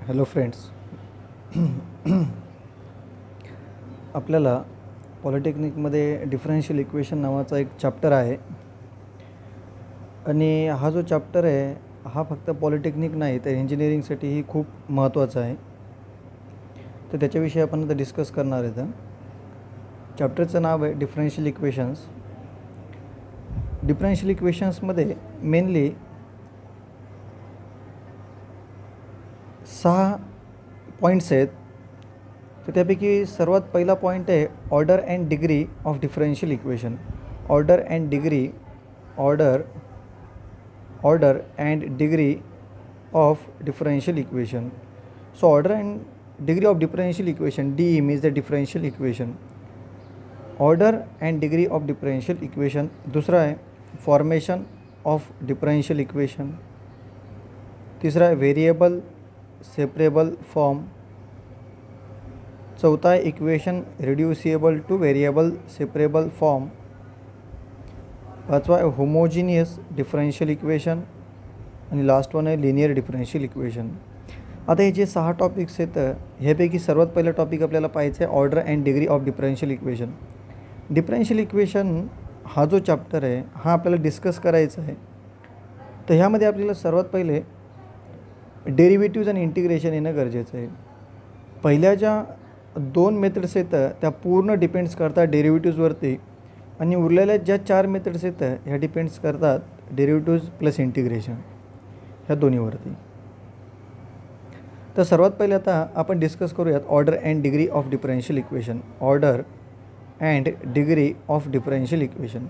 Hello friends. आपल्याला पॉलिटेक्निकमध्ये differential equation नावाचा एक चॅप्टर आहे आणि हा जो चॅप्टर आहे हा फक्त पॉलिटेक्निक नाही तर इंजिनिअरिंगसाठीही खूप महत्त्वाचा आहे. तर त्याच्याविषयी आपण आता डिस्कस करणार आहे. चॅप्टरचं नाव आहे डिफरन्शियल इक्वेशन्स. डिफरन्शियल इक्वेशन्समध्ये मेनली 6 पॉईंट्स आहेत. तर त्यापैकी सर्वात पहिला पॉईंट आहे order and degree of differential equation. Order and degree of differential equation. So order and degree of differential equation, DE means the differential equation. Order and degree of differential equation. दुसरा आहे formation of differential equation. तिसरा आहे variable separable form. चौथा आहे equation reducible to variable separable form. पाचवा आहे homogeneous differential equation आणि last one आहे लिनियर डिफरन्शियल इक्वेशन. आता हे जे 6 टॉपिक्स आहेत ह्यापैकी सर्वात पहिला टॉपिक आपल्याला पाहायचा आहे order and degree of differential equation. Differential equation हा जो चॅप्टर आहे हा आपल्याला डिस्कस करायचा आहे. तर ह्यामध्ये आपल्याला सर्वात पहिले डेरिव्हेटिव्ज आणि इंटिग्रेशन येणं गरजेचं आहे. पहिल्या ज्या 2 मेथड्स आहेत त्या पूर्ण डिपेंड्स करतात डेरिव्हेटिव्जवरती आणि उरलेल्या ज्या 4 मेथड्स आहेत ह्या डिपेंड्स करतात डेरिव्हेटिव्ज प्लस इंटिग्रेशन ह्या दोन्हीवरती. तर सर्वात पहिले आता आपण डिस्कस करूयात order and degree of differential equation. Order and degree of differential equation.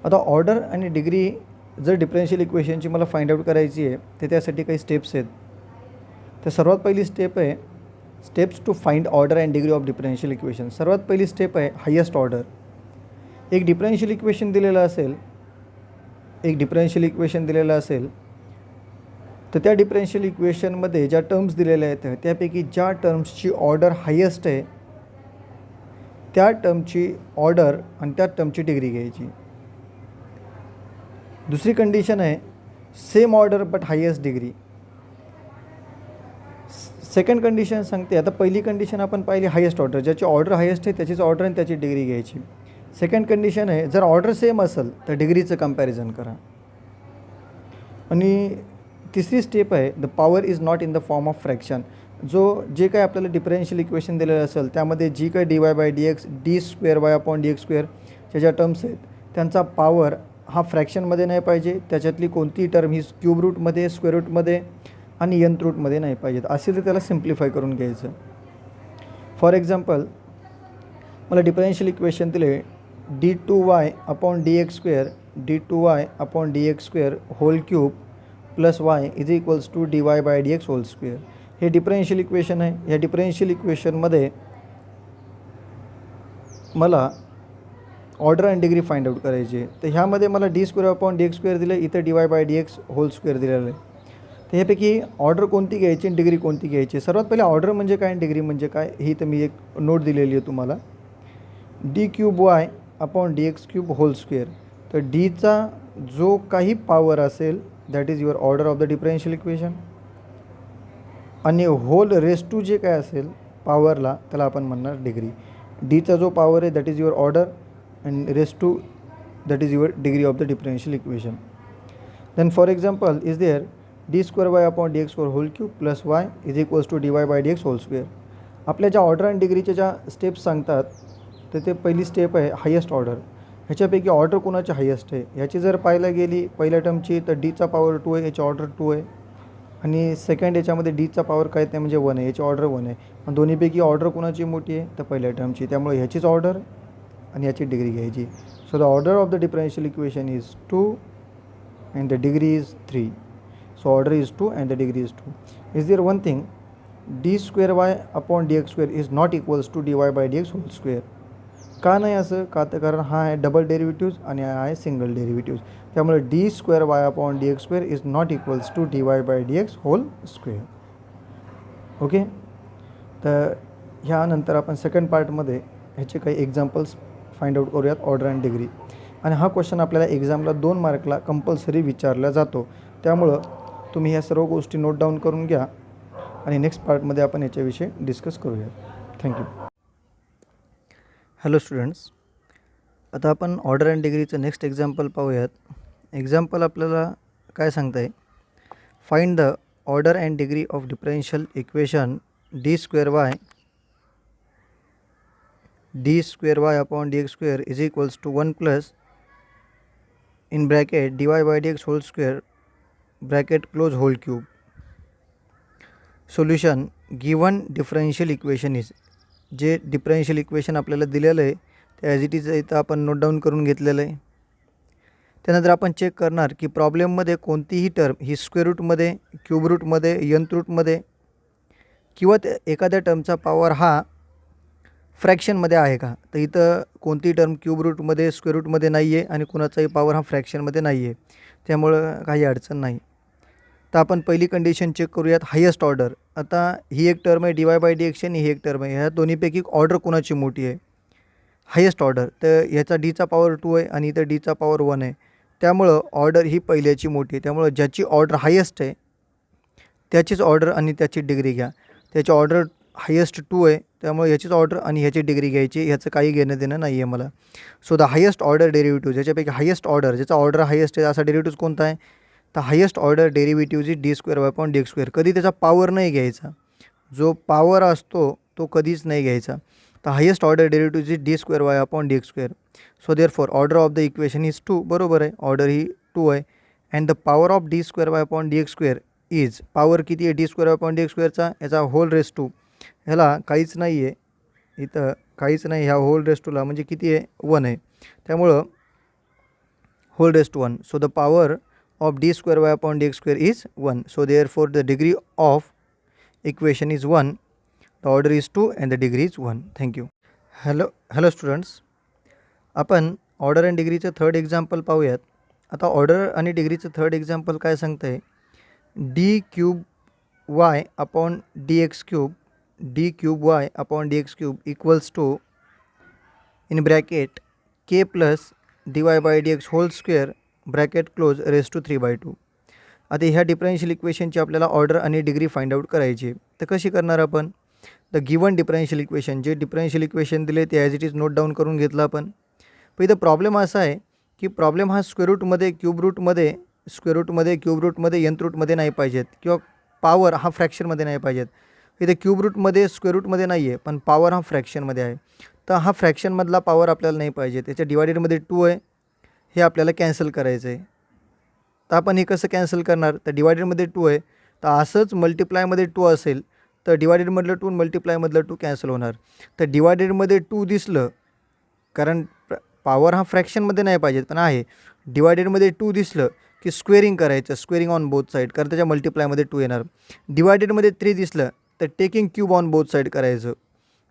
आता ऑर्डर आणि डिग्री जर डिफरन्शियल इक्वेशनची मला फाइंड आउट करायची आहे तर त्यासाठी काही स्टेप्स आहेत. तर सर्वात पहिली स्टेप आहे steps to find order and degree of differential equation. सर्वात पहिली स्टेप आहे हायेस्ट ऑर्डर. एक डिफरन्शियल इक्वेशन दिलेलं असेल तर त्या डिफरन्शियल इक्वेशनमध्ये ज्या टर्म्स दिलेल्या आहेत त्यापैकी ज्या टर्म्सची ऑर्डर हायेस्ट आहे त्या टर्मची ऑर्डर आणि त्या टर्मची डिग्री घ्यायची. दुसरी कंडिशन आहे same order but highest degree. Second condition सांगते. आता पहिली कंडिशन आपण पाहिली हायेस्ट ऑर्डर, ज्याची ऑर्डर हायेस्ट आहे त्याचीच ऑर्डर आणि त्याची डिग्री घ्यायची. सेकंड कंडिशन आहे जर ऑर्डर सेम असेल तर डिग्रीचं कंपॅरिझन करा. आणि तिसरी स्टेप आहे the power is not in the form of fraction. जे काय आपल्याला डिफरन्शियल इक्वेशन दिलेलं असेल त्यामध्ये जी काही dy/dx d²y/dx² ज्या टर्म्स आहेत त्यांचा पॉवर हा फ्रॅक्शनमध्ये नाही पाहिजे. त्याच्यातली कोणतीही टर्म ही क्यूब रूटमध्ये, स्क्वेअर रूटमध्ये आणि nth रूटमध्ये नाही पाहिजेत. असेल तर त्याला सिम्प्लिफाय करून घ्यायचं. फॉर एक्झाम्पल मला डिफरन्शियल इक्वेशन दिले d2y/dx² whole cube plus y is equals to dy/dx whole square. हे डिफरन्शियल इक्वेशन आहे. या डिफरन्शियल इक्वेशनमध्ये मला order and degree find out करायची आहे. तर ह्यामध्ये मला d²/dx² दिलं, इथं dy/dx होल स्क्वेअर दिलेलं आहे. तर ह्यापैकी ऑर्डर कोणती घ्यायची आणि डिग्री कोणती घ्यायची. सर्वात पहिले ऑर्डर म्हणजे काय आणि डिग्री म्हणजे काय ही तर मी एक नोट दिलेली आहे तुम्हाला. d³ hole square. तर डीचा जो काही पॉवर असेल that is your order of the differential equation आणि होल रेस टू जे काय असेल पॉवरला त्याला आपण म्हणणार डिग्री. डीचा जो पॉवर आहे that is your order and raised to that is your degree of the differential equation. Then for example is there d²y/dx² whole cube plus y is equals to dy/dx whole square. आपल्या ज्या order and डिग्रीच्या ज्या steps सांगतात तर ते पहिली step आहे highest order. ह्याच्यापैकी order कोणाची हायेस्ट आहे ह्याची जर पाहायला गेली पहिल्या टर्मची तर डीचा पॉवर 2 आहे, याची ऑर्डर 2 आहे. आणि सेकंड याच्यामध्ये डीचा पॉवर काय नाही म्हणजे 1 आहे, याची ऑर्डर 1 आहे. पण दोन्हीपैकी ऑर्डर कोणाची मोठी आहे तर पहिल्या टर्मची, त्यामुळे ह्याचीच ऑर्डर आणि याची डिग्री घ्यायची. So the order of the differential equation is 2 and the degree is 3. So order is 2 and the degree is 2. Is there one thing d²y/dx² is not equals to dy/dx whole square. का नाही असं का तर कारण हा आहे double derivatives आणि हा आहे सिंगल डेरिव्हेटिव्ज. त्यामुळे d²y/dx² is not equals to dy/dx whole square. Okay. तर ह्यानंतर आपण सेकंड पार्टमध्ये ह्याचे काही एक्झाम्पल्स फाइंड आउट करूयात ऑर्डर अँड डिग्री. आणि हा क्वेश्चन आपल्याला एक्झामला 2 मार्कला कंपल्सरी विचारला जातो. त्यामुळं तुम्ही ह्या सर्व गोष्टी नोट डाऊन करून घ्या. आणि नेक्स्ट पार्टमध्ये आपण याच्याविषयी डिस्कस करूया. थँक्यू. हॅलो स्टुडंट्स, आता आपण ऑर्डर अँड डिग्रीचं नेक्स्ट एक्झाम्पल पाहूयात. एक्झाम्पल आपल्याला काय सांगतं आहे, find the order and degree of differential equation d square Y upon D x square is equals to 1 plus in bracket dy by dx whole square bracket close whole cube. Solution given differential equation is, जे differential equation आपल्याला दिलेलं आहे ते as it is इथं आपण note down करून घेतलेलं आहे. त्यानंतर आपण चेक करणार की प्रॉब्लेममध्ये कोणतीही टर्म ही स्क्वेअर रूटमध्ये, क्यूब रूटमध्ये, यंथ रूटमध्ये किंवा त्या एखाद्या टर्मचा पॉवर हा फ्रॅक्शनमध्ये आहे का. तर इथं कोणती टर्म क्यूब रूटमध्ये, स्क्वेअर रूटमध्ये नाही आहे आणि कोणाचाही पॉवर हा फ्रॅक्शनमध्ये नाही आहे, त्यामुळं काही अडचण नाही. तर आपण पहिली कंडिशन चेक करूयात, हायेस्ट ऑर्डर. आता ही एक टर्म आहे D Y by d x आणि ही एक टर्म आहे, ह्या दोन्हीपैकी ऑर्डर कोणाची मोठी आहे, हायेस्ट ऑर्डर. तर ह्याचा डीचा पॉवर 2 आहे आणि इथं डीचा पॉवर 1 आहे, त्यामुळं ऑर्डर ही पहिल्याची मोठी आहे. त्यामुळं ज्याची ऑर्डर हायेस्ट आहे त्याचीच ऑर्डर आणि त्याची डिग्री घ्या. त्याची ऑर्डर हायेस्ट 2 आहे, त्यामुळे याचीच ऑर्डर आणि ह्याची डिग्री घ्यायची, ह्याचं काही घेणं देणं नाही आहे मला. So the highest order derivative, ज्याच्यापैकी हायेस्ट ऑर्डर, ज्याचा ऑर्डर हायेस्ट आहे असा डेरिव्हेटिव्ह कोणता आहे, तर highest order derivative is D square Y upon D x square. कधी त्याचा पॉवर नाही घ्यायचा, जो पॉवर असतो तो कधीच नाही घ्यायचा. तर highest order derivative is D square Y upon D x square. So therefore order of the equation is 2. बरोबर आहे, ऑर्डर ही 2 आहे. And the power of D square Y upon D x square is, power किती आहे D square Y upon D X स्क्वेअरचा, याचा whole raise to, ह्याला काहीच नाही आहे, इथं काहीच नाही, ह्या होल रेस टूला म्हणजे किती आहे 1 आहे, त्यामुळं whole raise to 1. So the power of D square Y upon D x square is 1. So therefore the degree of equation is 1, the order is 2 and the degree is 1. Thank you. Hello students, आपण order and डिग्रीचं third example पाहूयात. आता order आणि डिग्रीचं third example काय सांगतं आहे, d cube Y upon D x cube, d cube Y upon D x cube equals to in bracket k plus d Y by d x whole square bracket close raise to 3/2. आता ह्या differential इक्वेशनची आपल्याला order आणि degree find out करायची. तर कशी करणार आपण, the given differential equation, जे डिफरन्शियल इक्वेशन दिले ते as it is note down करून घेतलं आपण. पण इथं प्रॉब्लेम असा आहे की प्रॉब्लेम हा स्क्वेअर रूटमध्ये, क्यूब रूटमध्ये, स्क्वेअर रूटमध्ये, क्यूब रूटमध्ये, यंथ रूटमध्ये नाही पाहिजेत, किंवा पॉवर हा फ्रॅक्शनमध्ये नाही पाहिजेत. इथे क्यूब रूटमध्ये, स्क्वेअर रूटमध्ये नाही आहे, पण पॉवर हा फ्रॅक्शनमध्ये आहे. तर हा फ्रॅक्शनमधला पॉवर आपल्याला नाही पाहिजे, त्याच्या डिवायडेडमध्ये 2 आहे, हे आपल्याला कॅन्सल करायचं आहे. तर आपण हे कसं कॅन्सल करणार, तर डिवायडेडमध्ये 2 आहे, तर असंच मल्टिप्लायमध्ये 2 असेल तर डिवायडेडमधलं 2 मल्टिप्लायमधलं 2 कॅन्सल होणार. तर डिवायडेडमध्ये 2 दिसलं, कारण पॉवर हा फ्रॅक्शनमध्ये नाही पाहिजेत पण आहे, डिवायडेडमध्ये 2 दिसलं की स्क्वेअरिंग करायचं, स्क्वेअरिंग ऑन बोथ साईड, कारण त्याच्या मल्टिप्लायमध्ये 2 येणार. डिवायडेडमध्ये 3 दिसलं तर taking cube on both side करायचं.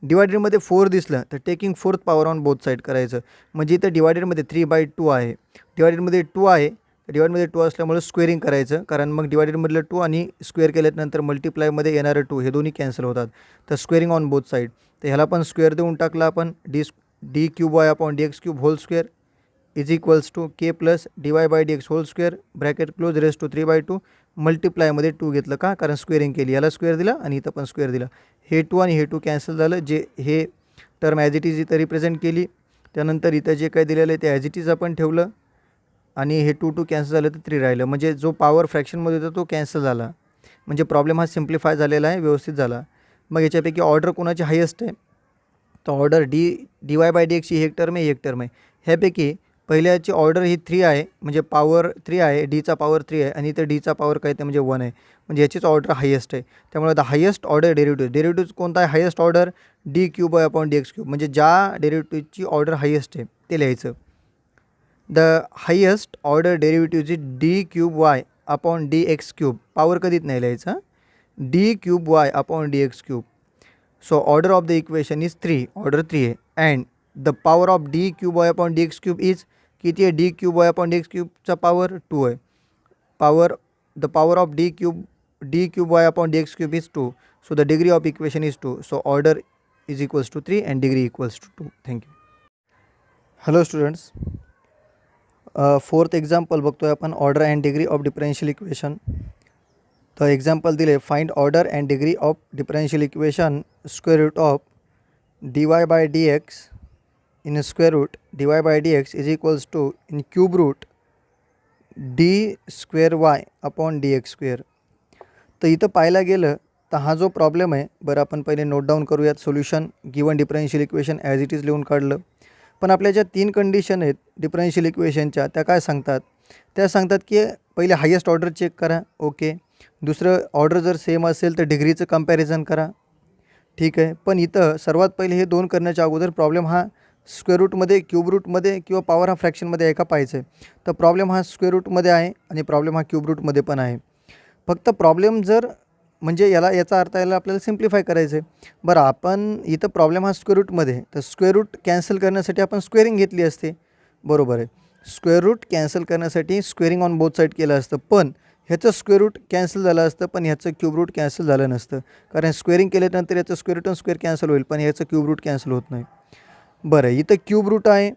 डिवायडेडमध्ये 4 दिसलं तर taking fourth power on both side करायचं. म्हणजे इथं डिवायडेडमध्ये 3/2 आहे, डिवायडेडमध्ये 2 आहे, डिवायडेडमध्ये 2 असल्यामुळे स्क्वेअरिंग करायचं, कारण मग डिवायडेडमधलं 2 आणि स्क्वेअर केल्यानंतर मल्टिप्लायमध्ये येणारं 2 हे दोन्ही कॅन्सल होतात. तर स्क्वेअरिंग ऑन बोथ साईड, तर ह्याला पण स्क्वेअर देऊन टाकला आपण, d cube Y upon D x cube whole square is equals to k plus d Y by d x whole square bracket close raise to 3/2. मल्टिप्लायमध्ये 2 घेतलं का, कारण स्क्वेअरिंग केली, याला स्क्वेअर दिला आणि इथं पण स्क्वेअर दिला. हे 2 आणि हे 2 कॅन्सल झालं, जे हे टर्म ॲज इट इज इथं रिप्रेझेंट केली. त्यानंतर इथं जे काही दिलेलं आहे ते ॲज इट इज आपण ठेवलं आणि हे 2 कॅन्सल झालं तर 3 राहिलं. म्हणजे जो पॉवर फ्रॅक्शनमध्ये होता तो कॅन्सल झाला, म्हणजे प्रॉब्लेम हा सिम्प्लिफाय झालेला आहे, व्यवस्थित झाला. मग याच्यापैकी ऑर्डर कोणाची हायेस्ट आहे, तर order D Y by D एक्सची एक टर्म आहे, एक टर्म आहे. ह्यापैकी पहिल्याची ऑर्डर ही 3 आहे, म्हणजे पॉवर 3 आहे, डीचा पॉवर 3 आहे आणि इथं डीचा पॉवर काय ते म्हणजे 1 आहे, म्हणजे याचीच ऑर्डर हायेस्ट आहे. त्यामुळे द हायेस्ट ऑर्डर डेरिव्हेटिव्ह कोणता आहे, highest order D cube Y upon D x cube, म्हणजे ज्या डेरिव्हेटिव्हची ऑर्डर हायेस्ट आहे ते लिहायचं. The highest order derivative is D cube Y upon D x cube, power कधीच नाही लिहायचं, D cube Y upon D x cube. So order of the equation is 3, order 3 आहे. And the power of D cube Y upon D x cube is किती आहे, d cube Y upon D X क्यूबचा power 2 आहे. The power of D cube Y upon D x cube is 2. So the degree of equation is 2. So order is equals to 3 and degree equals to 2. Thank you. Hello students, fourth example बघतोय आपण, order and degree of differential equation. तर example दिले, find order and degree of differential equation square root of dy by dx in square root dy by dx is equals to in cube root d square y upon dx square. तर इथं पाहायला गेलं तर हा जो problem आहे, बरं आपण पहिले नोट डाऊन करूयात. Solution given differential equation as it is लिहून काढलं. पण आपल्या ज्या 3 कंडिशन आहेत डिफरन्शियल इक्वेशनच्या, त्या काय सांगतात? त्या सांगतात की पहिले हायेस्ट ऑर्डर चेक करा, ओके. दुसरं ऑर्डर जर सेम असेल तर डिग्रीचं कंपॅरिझन करा, ठीक आहे. पण इथं सर्वात पहिले हे 2 करण्याच्या अगोदर प्रॉब्लेम हा स्क्वेअर रूटमध्ये, क्यूब रूटमध्ये किंवा पॉवर हा फ्रॅक्शनमध्ये आहे का पाहायचं आहे. तर प्रॉब्लेम हा स्क्वेअर रूटमध्ये आहे आणि प्रॉब्लेम हा क्यूब रूटमध्ये पण आहे. फक्त प्रॉब्लेम जर म्हणजे याचा अर्थ याला आपल्याला सिम्प्लिफाय करायचं आहे. बरं, आपण इथं प्रॉब्लेम हा स्क्वेअर रूटमध्ये, तर स्क्वेअर रूट कॅन्सल करण्यासाठी आपण स्क्वेअरिंग घेतली असते, बरोबर आहे. स्क्वेअर रूट कॅन्सल करण्यासाठी स्क्वेअरिंग ऑन बोथ साईड केलं असतं, पण ह्याचं स्क्वेअर रूट कॅन्सल झालं असतं, पण ह्याचं क्यूब रूट कॅन्सल झालं नसतं. कारण स्क्वेअरिंग केल्यानंतर याचं स्क्वेअर रूट आणि स्क्वेअर कॅन्सल होईल, पण ह्याचं क्यूब रूट कॅन्सल होत नाही. बरं, इथं क्यूब रूट आहे,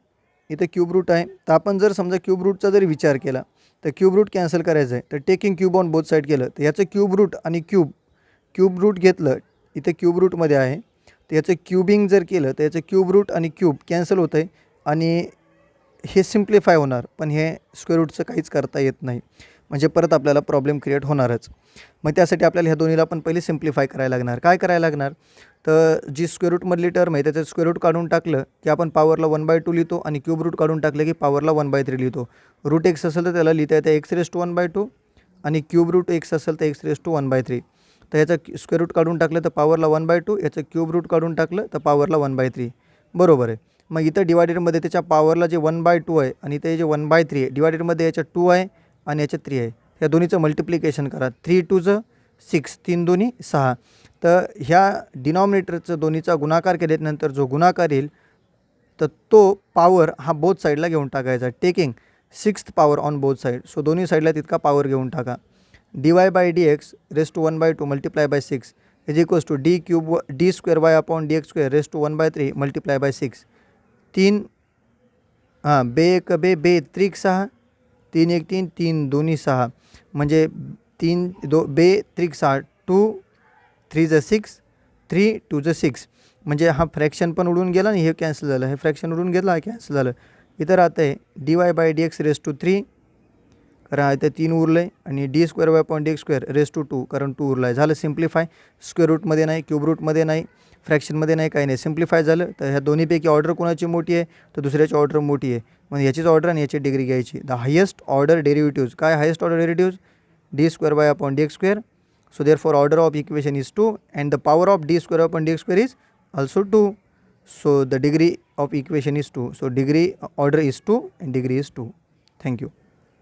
इथं क्यूब रूट आहे. तर आपण जर समजा क्यूब रूटचा जर विचार केला तर क्यूब रूट कॅन्सल करायचं आहे, तर taking cube on both side केलं तर याचं क्यूब रूट आणि क्यूब रूट घेतलं, इथं क्यूब रूटमध्ये आहे, तर याचं क्यूबिंग जर केलं तर याचं क्यूब रूट आणि क्यूब कॅन्सल होतं आहे आणि हे सिम्प्लिफाय होणार. पण हे स्क्वेअर रूटचं काहीच करता येत नाही, म्हणजे परत आपल्याला प्रॉब्लेम क्रिएट होणारच. मग त्यासाठी आपल्याला ह्या दोन्हीला पण पहिले सिम्प्लिफाय करायला लागणार. काय करायला लागणार? तर जी स्क्वेअर रूटमधली टर्म आहे त्याचं स्क्वेअर रूट काढून टाकलं की आपण पॉवरला 1/2 लिहितो आणि क्यूब रूट काढून टाकलं की पॉवरला 1/3 लिहितो. रूट एक्स असेल तर त्याला लिहिता येतं x⁻1/2 आणि क्यूब रूट एक्स असेल तर x⁻1/3. तर याचं स्क्वेअर रूट काढून टाकलं तर पॉवरला 1/2, याचं क्यूब रूट काढून टाकलं तर पॉवरला 1/3, बरोबर आहे. मग इथं डिवायडेडमध्ये त्याच्या पॉवरला जे 1/2 आहे आणि ते जे 1/3 आहे, डिवायडेडमध्ये याच्या 2 आहे आणि याच्या 3 आहे. ह्या दोन्हीचं मल्टिप्लिकेशन करा. 3 2 6, 3 2 6. तर ह्या डिनॉमिनेटरचं दोन्हीचा गुणाकार केल्यानंतर जो गुणाकार येईल तर तो पॉवर हा बोथ साईडला घेऊन टाकायचा, taking 6th power on both side. So दोन्ही साईडला तितका पॉवर घेऊन टाका. dy by dx raise to 1/2 multiply by 6 is equals to d square y upon dx square raise to 1/3 multiply by 6. 3 बे 1 बे बे त्रिक 6, 3 1 3 3 2 6, म्हणजे 3 2 बे त्रिक 6, 2 3 6, 3 2 6, म्हणजे हा फ्रॅक्शन पण उडून गेला आणि हे कॅन्सल झालं, हे फ्रॅक्शन उडून गेलं, हा कॅन्सल झालं. इथं राहतं आहे dy by dx raise to 3, कारण इथं 3 उरलं आहे, आणि d square y upon dx square raise to 2, कारण 2 उरला आहे. झालं सिम्प्लिफाय. स्क्वेअर रूटमध्ये नाही, क्यूब रूटमध्ये नाही, फ्रॅक्शनमध्ये नाही, काही नाही, सिम्प्लिफाय झालं. तर ह्या दोन्हीपैकी ऑर्डर कोणाची मोठी आहे? तर दुसऱ्याची ऑर्डर मोठी आहे. मग याचीच ऑर्डर आणि याची डिग्री घ्यायची. द हायेस्ट ऑर्डर डेरिव्हेटिव्ज, काय highest order derivatives? d square y upon dx square. So therefore order of equation is 2 and the power of d square upon dx square is also 2. So the degree of equation is 2. So degree order is 2 and degree is 2. Thank you.